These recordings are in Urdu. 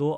2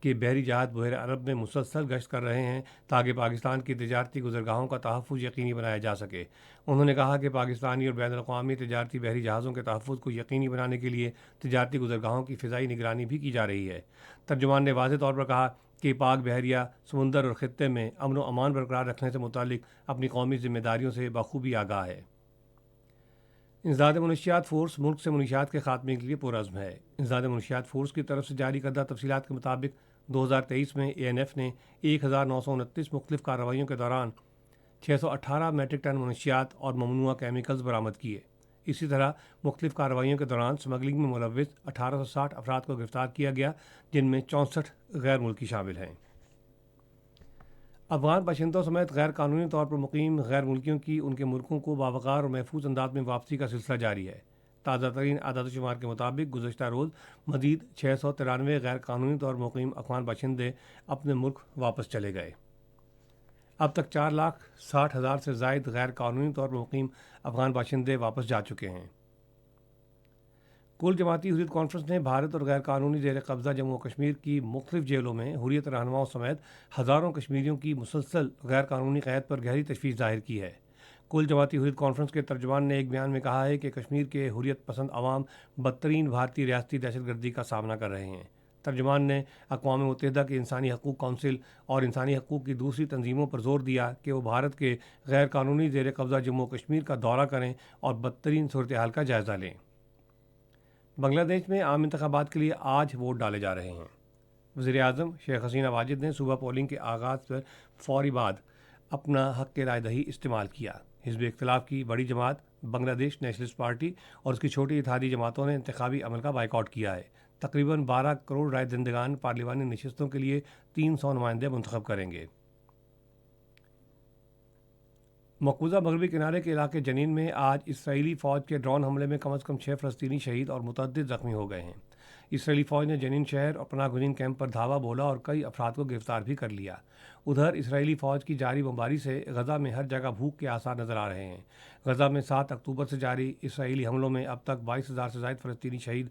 کہ بحری جہاز بحیرہ عرب میں مسلسل گشت کر رہے ہیں تاکہ پاکستان کی تجارتی گزرگاہوں کا تحفظ یقینی بنایا جا سکے۔ انہوں نے کہا کہ پاکستانی اور بین الاقوامی تجارتی بحری جہازوں کے تحفظ کو یقینی بنانے کے لیے تجارتی گزرگاہوں کی فضائی نگرانی بھی کی جا رہی ہے۔ ترجمان نے واضح طور پر کہا کہ پاک بحریہ سمندر اور خطے میں امن و امان برقرار رکھنے سے متعلق اپنی قومی ذمہ داریوں سے بخوبی آگاہ ہے۔ انسداد منشیات فورس ملک سے منشیات کے خاتمے کے لیے پرعزم ہے۔ انسداد منشیات فورس کی طرف سے جاری کردہ تفصیلات کے مطابق 2023 میں اے این ایف نے 1929 مختلف کارروائیوں کے دوران 618 میٹرک ٹن منشیات اور ممنوعہ کیمیکلز برآمد کیے۔ اسی طرح مختلف کارروائیوں کے دوران سمگلنگ میں ملوث 1860 افراد کو گرفتار کیا گیا، جن میں 64 غیر ملکی شامل ہیں۔ افغان باشندوں سمیت غیر قانونی طور پر مقیم غیر ملکیوں کی ان کے ملکوں کو باوقار اور محفوظ انداز میں واپسی کا سلسلہ جاری ہے۔ تازہ ترین اعداد و شمار کے مطابق گزشتہ روز مزید 693 غیر قانونی طور پر مقیم افغان باشندے اپنے ملک واپس چلے گئے۔ اب تک 4,60,000 سے زائد غیر قانونی طور پر مقیم افغان باشندے واپس جا چکے ہیں۔ کل جماعتی حریت کانفرنس نے بھارت اور غیر قانونی زیر قبضہ جموں و کشمیر کی مختلف جیلوں میں حریت رہنماؤں سمیت ہزاروں کشمیریوں کی مسلسل غیر قانونی قید پر گہری تشویش ظاہر کی ہے۔ کل جماعتی حریت کانفرنس کے ترجمان نے ایک بیان میں کہا ہے کہ کشمیر کے حریت پسند عوام بدترین بھارتی ریاستی دہشت گردی کا سامنا کر رہے ہیں۔ ترجمان نے اقوام متحدہ کی انسانی حقوق کونسل اور انسانی حقوق کی دوسری تنظیموں پر زور دیا کہ وہ بھارت کے غیر قانونی زیر قبضہ جموں و کشمیر کا دورہ کریں اور بدترین صورتحال کا جائزہ لیں۔ بنگلہ دیش میں عام انتخابات کے لیے آج ووٹ ڈالے جا رہے ہیں۔ وزیر اعظم شیخ حسینہ واجد نے صبح پولنگ کے آغاز پر فوری بعد اپنا حق رائے دہی استعمال کیا۔ حزب اختلاف کی بڑی جماعت بنگلہ دیش نیشنلسٹ پارٹی اور اس کی چھوٹی اتحادی جماعتوں نے انتخابی عمل کا بائیکاٹ کیا ہے۔ تقریباً 12 کروڑ رائے دہندگان پارلیمانی نشستوں کے لیے 300 نمائندے منتخب کریں گے۔ مقبوضہ مغربی کنارے کے علاقے جنین میں آج اسرائیلی فوج کے ڈرون حملے میں کم از کم 6 فلسطینی شہید اور متعدد زخمی ہو گئے ہیں۔ اسرائیلی فوج نے جنین شہر اور پناہ گزین کیمپ پر دھاوا بولا اور کئی افراد کو گرفتار بھی کر لیا۔ ادھر اسرائیلی فوج کی جاری بمباری سے غزہ میں ہر جگہ بھوک کے آثار نظر آ رہے ہیں۔ غزہ میں 7 اکتوبر سے جاری اسرائیلی حملوں میں اب تک 22,000 سے زائد فلسطینی شہید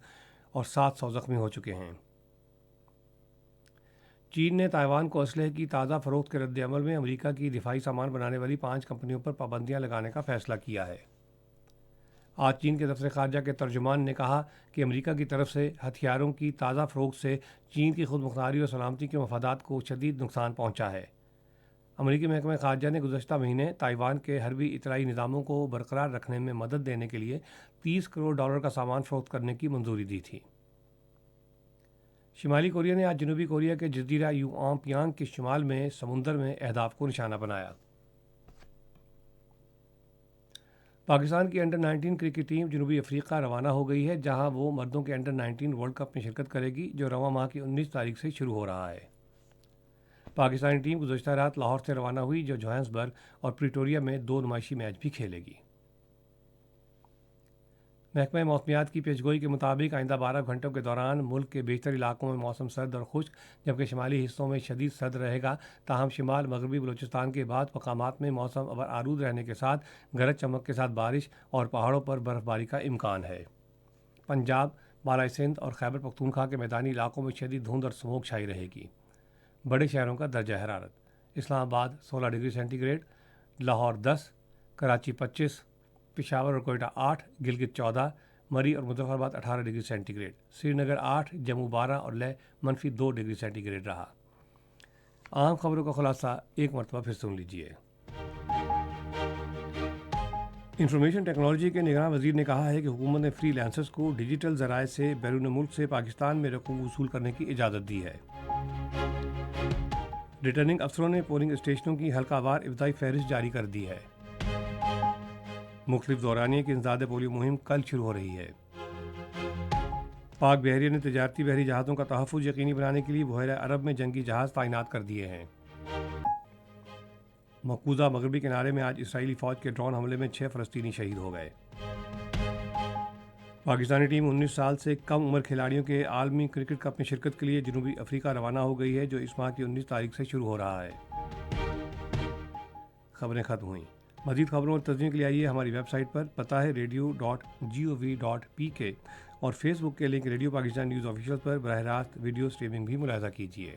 اور 700 زخمی ہو چکے ہیں۔ چین نے تائیوان کو اسلحے کی تازہ فروخت کے رد عمل میں امریکہ کی دفاعی سامان بنانے والی 5 کمپنیوں پر پابندیاں لگانے کا فیصلہ کیا ہے۔ آج چین کے دفتر خارجہ کے ترجمان نے کہا کہ امریکہ کی طرف سے ہتھیاروں کی تازہ فروخت سے چین کی خود مختاری اور سلامتی کے مفادات کو شدید نقصان پہنچا ہے۔ امریکی محکمہ خارجہ نے گزشتہ مہینے تائیوان کے حربی اطلاعی نظاموں کو برقرار رکھنے میں مدد دینے کے لیے $30 کروڑ کا سامان فروخت کرنے کی منظوری دی تھی۔ شمالی کوریا نے آج جنوبی کوریا کے جزیرہ یوآنگ کے شمال میں سمندر میں اہداف کو نشانہ بنایا۔ پاکستان کی انڈر 19 کرکٹ ٹیم جنوبی افریقہ روانہ ہو گئی ہے، جہاں وہ مردوں کے انڈر 19 ورلڈ کپ میں شرکت کرے گی جو رواں ماہ کی 19 تاریخ سے شروع ہو رہا ہے۔ پاکستانی ٹیم گزشتہ رات لاہور سے روانہ ہوئی جو جوہانسبرگ اور پریٹوریا میں 2 نمائشی میچ بھی کھیلے گی۔ محکمہ موسمیات کی پیشگوئی کے مطابق آئندہ 12 گھنٹوں کے دوران ملک کے بیشتر علاقوں میں موسم سرد اور خشک جبکہ شمالی حصوں میں شدید سرد رہے گا، تاہم شمال مغربی بلوچستان کے بعض مقامات میں موسم ابر آلود رہنے کے ساتھ گرج چمک کے ساتھ بارش اور پہاڑوں پر برف باری کا امکان ہے۔ پنجاب، بالائی سندھ اور خیبر پختونخوا کے میدانی علاقوں میں شدید دھند اور سموگ چھائی رہے گی۔ بڑے شہروں کا درجہ حرارت: Islamabad 16 degree centigrade, Lahore 10، Karachi 25، Peshawar اور کوئٹہ 8، گلگت 14، مری اور مظفر آباد 18 ڈگری سینٹی گریڈ، سری نگر 8، جموں 12 اور لیہ -2 ڈگری سینٹی گریڈ رہا۔ عام خبروں کا خلاصہ ایک مرتبہ پھر سن لیجیے۔ انفارمیشن ٹیکنالوجی کے نگراں وزیر نے کہا ہے کہ حکومت نے فری لانسرز کو ڈیجیٹل ذرائع سے بیرون ملک سے پاکستان میں رقوم وصول کرنے کی اجازت دی ہے۔ ریٹرننگ افسروں نے پولنگ اسٹیشنوں کی حلقہ وار ابتدائی فہرست جاری کر دی ہے۔ مختلف دورانیے کی انسداد پولیو مہم کل شروع ہو رہی ہے۔ پاک بحریہ نے تجارتی بحری جہازوں کا تحفظ یقینی بنانے کے لیے بحیرہ عرب میں جنگی جہاز تعینات کر دیے ہیں۔ مقبوضہ مغربی کنارے میں آج اسرائیلی فوج کے ڈرون حملے میں 6 فلسطینی شہید ہو گئے۔ پاکستانی ٹیم 19 سال سے کم عمر کھلاڑیوں کے عالمی کرکٹ کپ میں شرکت کے لیے جنوبی افریقہ روانہ ہو گئی ہے جو اس ماہ کی 19 تاریخ سے شروع ہو رہا ہے۔ خبریں ختم ہوئیں۔ مزید خبروں اور تجزیوں کے لیے آئیے ہماری ویب سائٹ پر، پتہ ہے radio.gov.pk، اور فیس بک کے link radio Pakistan news official پر براہ راست ویڈیو اسٹریمنگ بھی ملاحظہ کیجیے۔